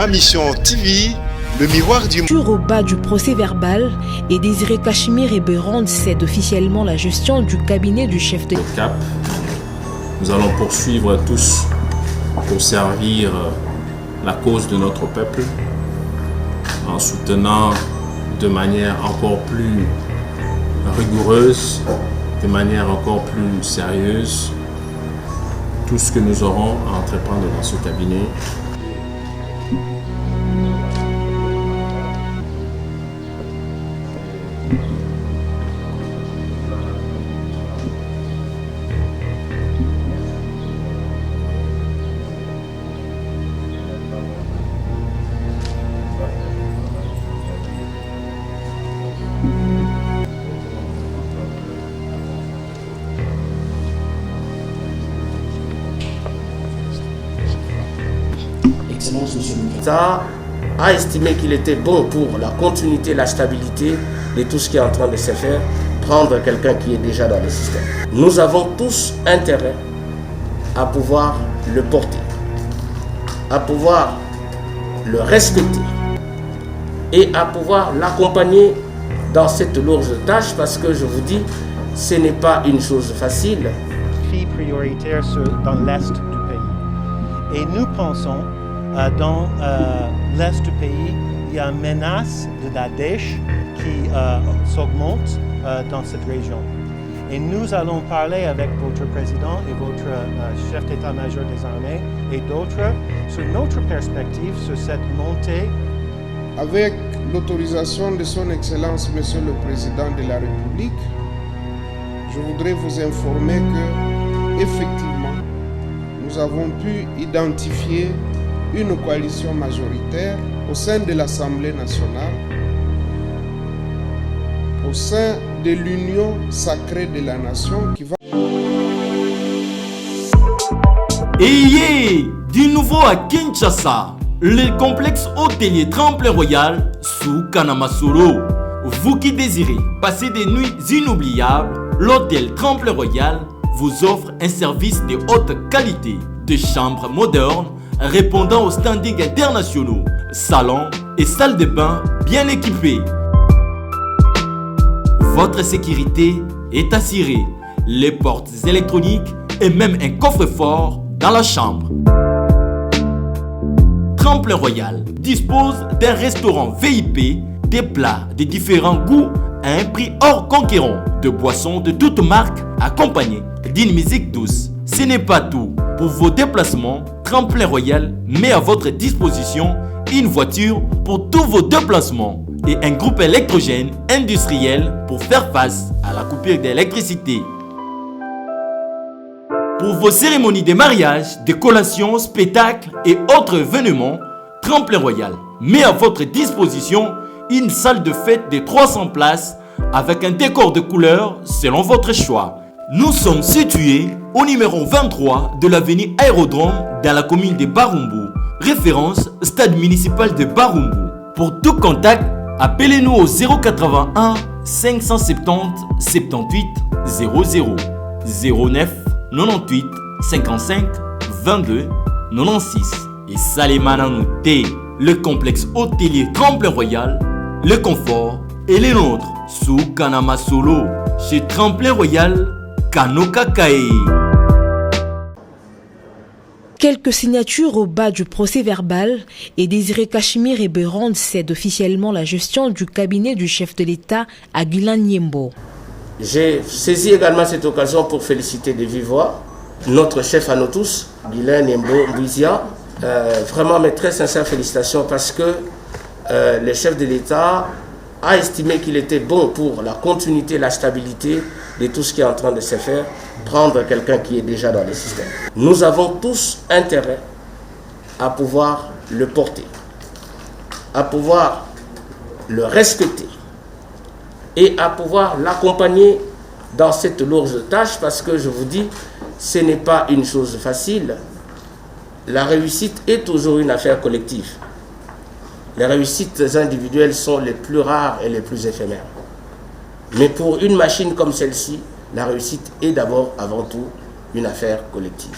Ma Mission TV, le miroir du monde. Au bas du procès verbal, et Désiré Cachemire et Bérande cèdent officiellement la gestion du cabinet du chef de Cap. Nous allons poursuivre tous pour servir la cause de notre peuple en soutenant de manière encore plus rigoureuse, de manière encore plus sérieuse tout ce que nous aurons à entreprendre dans ce cabinet. L'État a estimé qu'il était bon pour la continuité, la stabilité de tout ce qui est en train de se faire, prendre quelqu'un qui est déjà dans le système. Nous avons tous intérêt à pouvoir le porter, à pouvoir le respecter et à pouvoir l'accompagner dans cette lourde tâche, parce que je vous dis, ce n'est pas une chose facile. Prioritaire dans l'Est du pays. Et nous pensons dans l'Est du pays, il y a une menace de la Daesh qui s'augmente dans cette région. Et nous allons parler avec votre président et votre chef d'état-major des armées et d'autres sur notre perspective sur cette montée. Avec l'autorisation de son Excellence, Monsieur le Président de la République, je voudrais vous informer que, effectivement, nous avons pu identifier une coalition majoritaire au sein de l'Assemblée nationale, au sein de l'Union sacrée de la nation qui va... Ayez du nouveau à Kinshasa, le complexe hôtelier Tremplin Royal sous Kanamasolo. Vous qui désirez passer des nuits inoubliables, l'hôtel Tremplin Royal vous offre un service de haute qualité, de chambres modernes répondant aux standings internationaux, salons et salles de bain bien équipés. Votre sécurité est assurée, les portes électroniques et même un coffre-fort dans la chambre. Tremplin Royal dispose d'un restaurant VIP, des plats de différents goûts à un prix hors conquérant, de boissons de toutes marques accompagnées d'une musique douce. Ce n'est pas tout. Pour vos déplacements, Tremplin Royal met à votre disposition une voiture pour tous vos déplacements et un groupe électrogène industriel pour faire face à la coupure d'électricité. Pour vos cérémonies de mariage, de collations, spectacles et autres événements, Tremplin Royal met à votre disposition une salle de fête de 300 places avec un décor de couleurs selon votre choix. Nous sommes situés au numéro 23 de l'avenue Aérodrome dans la commune de Barumbu, référence stade municipal de Barumbu. Pour tout contact, appelez-nous au 081 570 78 00 09 98 55 22 96 et Salemananoute, le complexe hôtelier Tremplin Royal, le confort et les nôtres sous Kanamasolo chez Tremplin Royal Kanoka Kae. Quelques signatures au bas du procès verbal, et Désiré Cachemire et Bérande cèdent officiellement la gestion du cabinet du chef de l'État à Guilain Nyembo. J'ai saisi également cette occasion pour féliciter de vive voix notre chef à nous tous, Guilain Nyembo Mbizia. Vraiment mes très sincères félicitations, parce que le chef de l'État a estimé qu'il était bon pour la continuité, la stabilité de tout ce qui est en train de se faire, prendre quelqu'un qui est déjà dans le système. Nous avons tous intérêt à pouvoir le porter, à pouvoir le respecter et à pouvoir l'accompagner dans cette lourde tâche, parce que je vous dis, ce n'est pas une chose facile. La réussite est toujours une affaire collective. Les réussites individuelles sont les plus rares et les plus éphémères. Mais pour une machine comme celle-ci, la réussite est d'abord, avant tout, une affaire collective.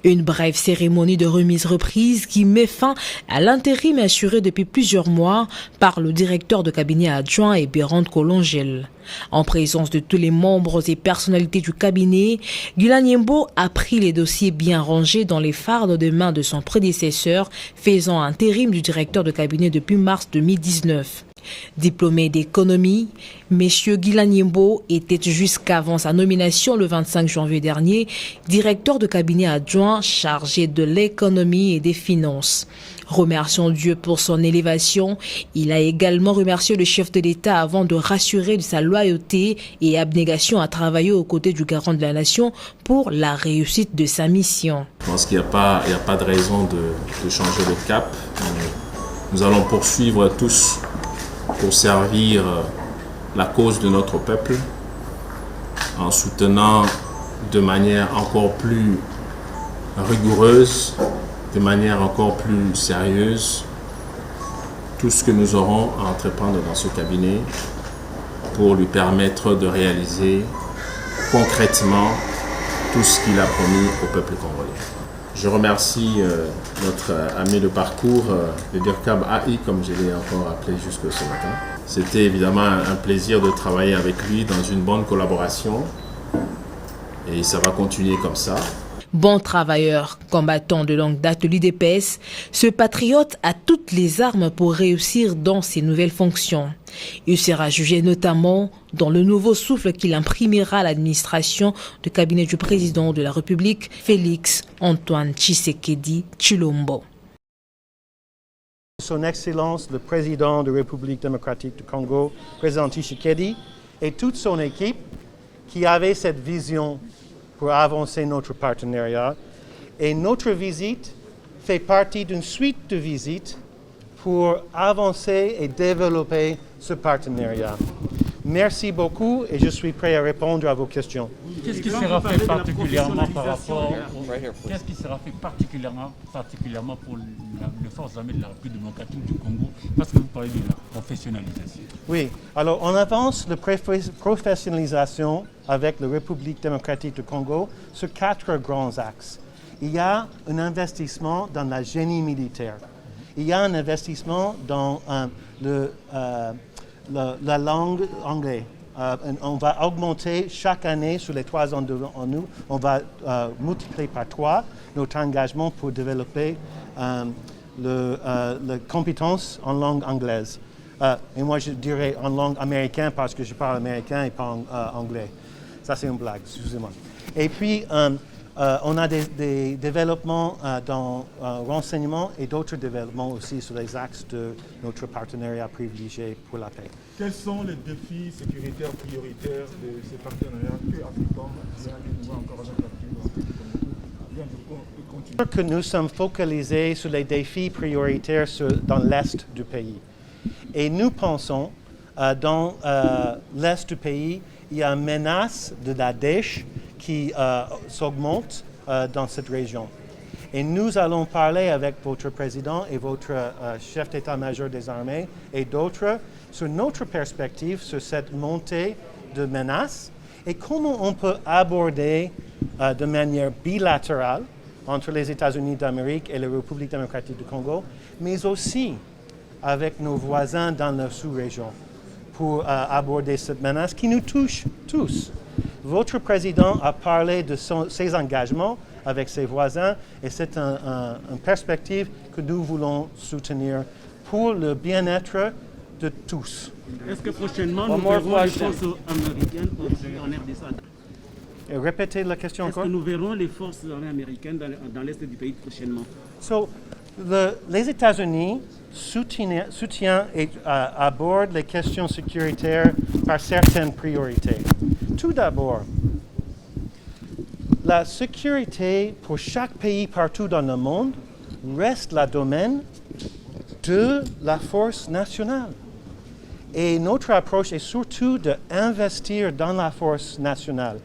Une brève cérémonie de remise-reprise qui met fin à l'intérim assuré depuis plusieurs mois par le directeur de cabinet adjoint et Bérande Kolongel. En présence de tous les membres et personnalités du cabinet, Guilain Yembo a pris les dossiers bien rangés dans les fardes de main de son prédécesseur, faisant intérim du directeur de cabinet depuis mars 2019. Diplômé d'économie, M. Guilain Yembo était jusqu'avant sa nomination le 25 janvier dernier directeur de cabinet adjoint chargé de l'économie et des finances. Remerciant Dieu pour son élévation, il a également remercié le chef de l'État avant de rassurer de sa loyauté et abnégation à travailler aux côtés du garant de la nation pour la réussite de sa mission. Je pense qu'il n'y a pas de raison de changer de cap. Nous allons poursuivre tous pour servir la cause de notre peuple en soutenant de manière encore plus rigoureuse, de manière encore plus sérieuse tout ce que nous aurons à entreprendre dans ce cabinet pour lui permettre de réaliser concrètement tout ce qu'il a promis au peuple congolais. Je remercie notre ami de parcours, le DIRCAB AI, comme je l'ai encore appelé jusque ce matin. C'était évidemment un plaisir de travailler avec lui dans une bonne collaboration et ça va continuer comme ça. Bon travailleur, combattant de longue date de l'UDPS, ce patriote a toutes les armes pour réussir dans ses nouvelles fonctions. Il sera jugé notamment dans le nouveau souffle qu'il imprimera à l'administration du cabinet du président de la République, Félix Antoine Tshisekedi Tshilombo. Son Excellence, le président de la République démocratique du Congo, président Tshisekedi, et toute son équipe qui avait cette vision pour avancer notre partenariat. Et notre visite fait partie d'une suite de visites pour avancer et développer ce partenariat. Merci beaucoup et je suis prêt à répondre à vos questions. Qu'est-ce qui sera fait particulièrement par rapport qu'est-ce qui sera fait particulièrement pour les forces armées de la République démocratique du Congo, parce que vous parlez de la professionnalisation? Oui, alors on avance la professionnalisation avec la République démocratique du Congo sur 4 grands axes. Il y a un investissement dans la génie militaire. Il y a un investissement dans la langue anglaise. On va augmenter chaque année sur les 3 ans devant nous, on va multiplier par 3 notre engagement pour développer les compétences en langue anglaise. Et moi je dirais en langue américaine parce que je parle américain et pas anglais. Ça c'est une blague, excusez-moi. Et puis on a des développements dans renseignement et d'autres développements aussi sur les axes de notre partenariat privilégié pour la paix. Quels sont les défis sécuritaires prioritaires de ces partenariats que Africom vient de nouveau encore avec la que nous sommes focalisés sur les défis prioritaires dans l'Est du pays. Et nous pensons dans l'Est du pays, il y a une menace de la Daesh qui s'augmente dans cette région. Et nous allons parler avec votre président et votre chef d'état-major des armées et d'autres sur notre perspective sur cette montée de menaces et comment on peut aborder de manière bilatérale entre les États-Unis d'Amérique et la République démocratique du Congo, mais aussi avec nos voisins dans la sous-région pour aborder cette menace qui nous touche tous. Votre président a parlé de ses engagements avec ses voisins et c'est une perspective que nous voulons soutenir pour le bien-être de tous. Est-ce que prochainement nous verrons les forces américaines en RDC? Répétez la question encore. Est-ce que nous verrons les forces armées américaines dans l'Est du pays prochainement? Les États-Unis soutiennent et abordent les questions sécuritaires par certaines priorités. Tout d'abord, la sécurité pour chaque pays partout dans le monde reste le domaine de la force nationale. Et notre approche est surtout d'investir dans la force nationale.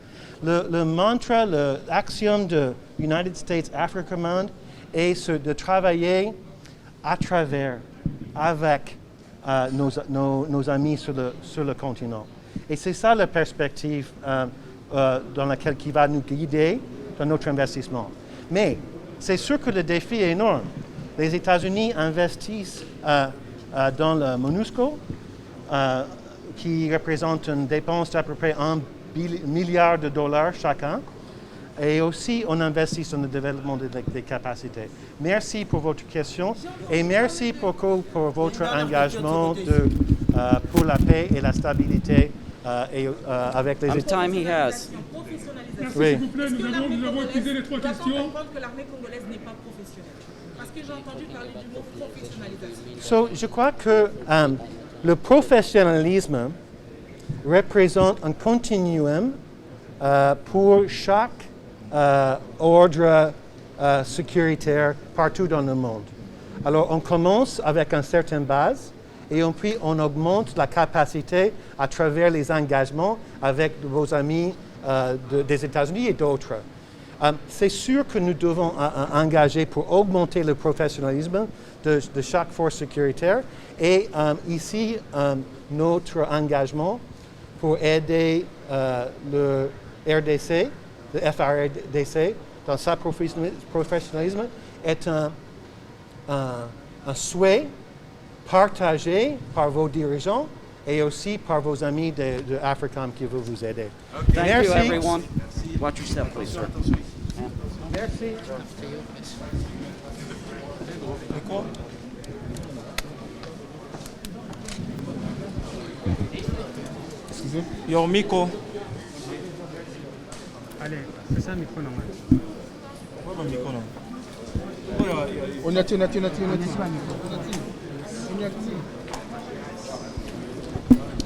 Le mantra, l'axiome de United States Africa Command est de travailler à travers, avec nos amis sur le continent. Et c'est ça la perspective dans laquelle qui va nous guider dans notre investissement. Mais c'est sûr que le défi est énorme. Les États-Unis investissent dans le MONUSCO, qui représente une dépense d'à peu près $1 milliard chacun. Et aussi, on investit dans le développement des capacités. Merci pour votre question et merci pour votre engagement pour la paix et la stabilité avec les États. Time he has. Oui. S'il vous plaît, nous avons épuisé les 3 questions. Que l'armée congolaise n'est pas professionnelle. Parce que j'ai entendu parler du mot professionnalisation. Je crois que le professionnalisme représente un continuum pour chaque ordre sécuritaire partout dans le monde. Alors, on commence avec une certaine base et puis on augmente la capacité à travers les engagements avec vos amis des États-Unis et d'autres. C'est sûr que nous devons engager pour augmenter le professionnalisme de chaque force sécuritaire et ici, notre engagement pour aider le RDC, le FRDC, dans sa professionnalisme est un souhait partagé par vos dirigeants et aussi par vos amis de AFRICOM qui veulent vous aider. Okay. Thank you, everyone. Watch yourself, please, sir. Merci. Excusez. Your micro. Allez, c'est ça le micro normal. Ouais, le micro là. On y attire.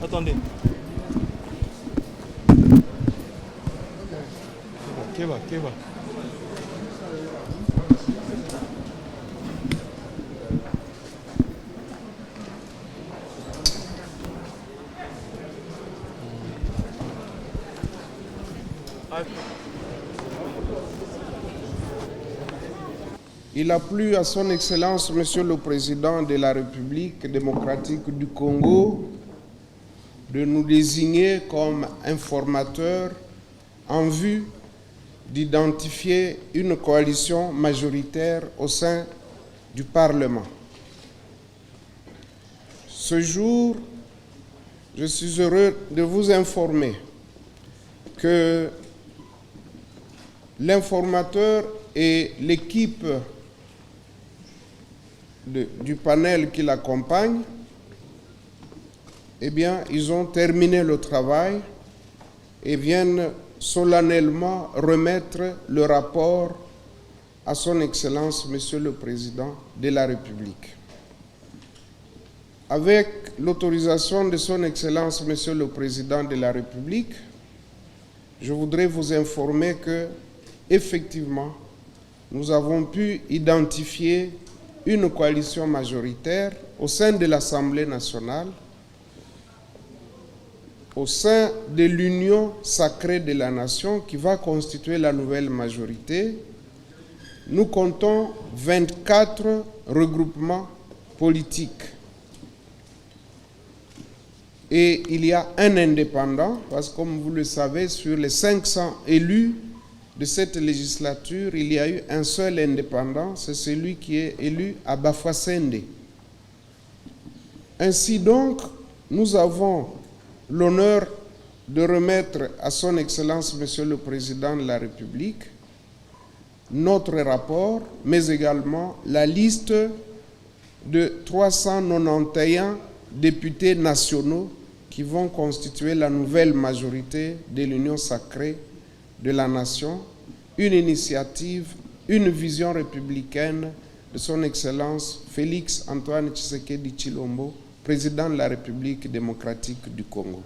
Attendez. Keva. Il a plu à son Excellence, Monsieur le Président de la République démocratique du Congo, de nous désigner comme informateurs en vue d'identifier une coalition majoritaire au sein du Parlement. Ce jour, je suis heureux de vous informer que l'informateur et l'équipe du panel qui l'accompagne, eh bien, ils ont terminé le travail et viennent solennellement remettre le rapport à son Excellence, Monsieur le Président de la République. Avec l'autorisation de son Excellence, Monsieur le Président de la République, je voudrais vous informer que, effectivement, nous avons pu identifier une coalition majoritaire au sein de l'Assemblée nationale, au sein de l'Union sacrée de la nation qui va constituer la nouvelle majorité. Nous comptons 24 regroupements politiques. Et il y a un indépendant, parce que comme vous le savez, sur les 500 élus de cette législature, il y a eu un seul indépendant, c'est celui qui est élu à Bafouassende. Ainsi donc, nous avons l'honneur de remettre à son Excellence, Monsieur le Président de la République, notre rapport, mais également la liste de 391 députés nationaux qui vont constituer la nouvelle majorité de l'Union sacrée de la nation, une initiative, une vision républicaine de son Excellence Félix Antoine Tshisekedi Tshilombo, président de la République démocratique du Congo.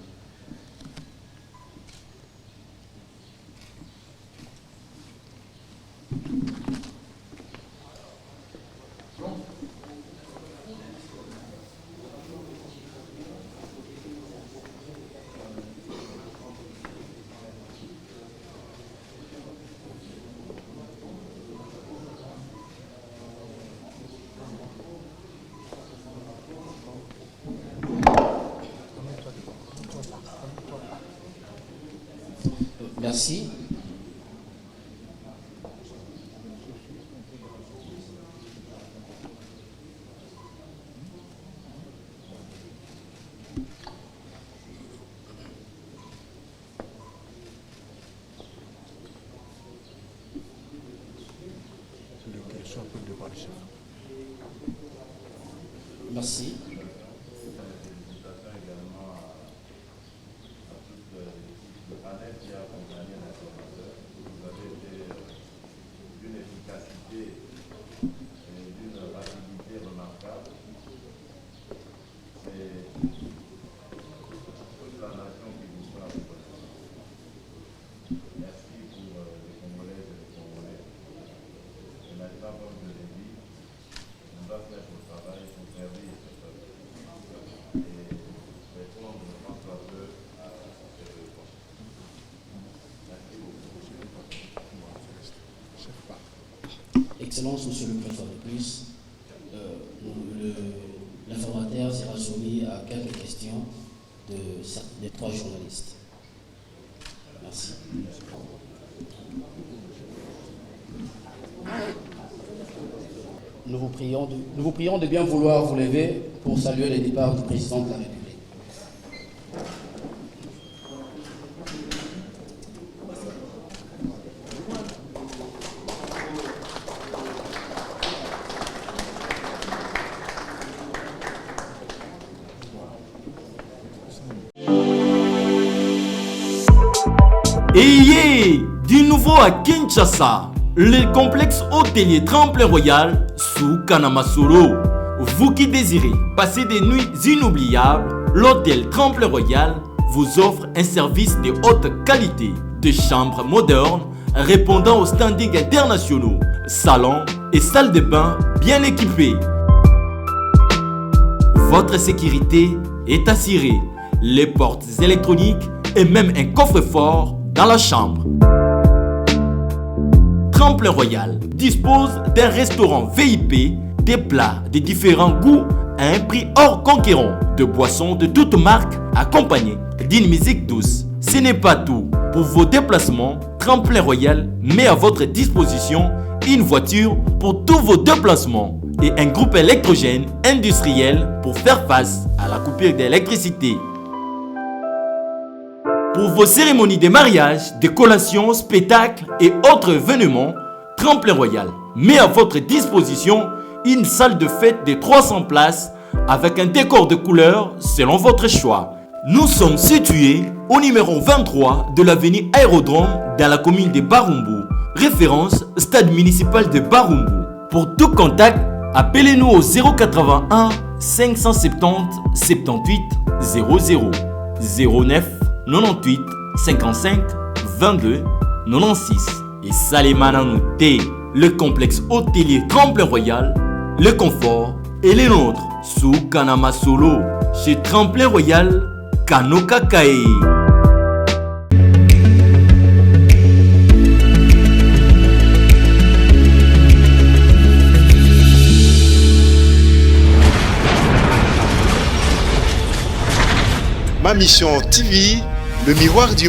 Merci. Excellence, Monsieur le Préfet de police, l'informateur sera soumis à quelques questions des 3 journalistes. Merci. Nous vous prions de bien vouloir vous lever pour saluer le départ du président de la République. Et du nouveau à Kinshasa, le complexe hôtelier Tremplin Royal sous Kanamasolo. Vous qui désirez passer des nuits inoubliables, l'hôtel Tremplin Royal vous offre un service de haute qualité, de chambres modernes répondant aux standings internationaux, salons et salles de bain bien équipées. Votre sécurité est assurée, les portes électroniques et même un coffre-fort dans la chambre. Tremplin Royal dispose d'un restaurant VIP, des plats de différents goûts à un prix hors conquérant, de boissons de toutes marques accompagnées d'une musique douce. Ce n'est pas tout. Pour vos déplacements, Tremplin Royal met à votre disposition une voiture pour tous vos déplacements et un groupe électrogène industriel pour faire face à la coupure d'électricité. Pour vos cérémonies de mariage, de collations, spectacles et autres événements, Tremplin Royal met à votre disposition une salle de fête de 300 places avec un décor de couleurs selon votre choix. Nous sommes situés au numéro 23 de l'avenue Aérodrome dans la commune de Barumbu, référence stade municipal de Barumbu. Pour tout contact, appelez-nous au 081 570 78 00 09 98 55 22 96 et Salimana Nouté, le complexe hôtelier Tremplin Royal, le confort et les nôtres sous Kanamasolo chez Tremplin Royal Kanokakae. Ma mission TV, le miroir du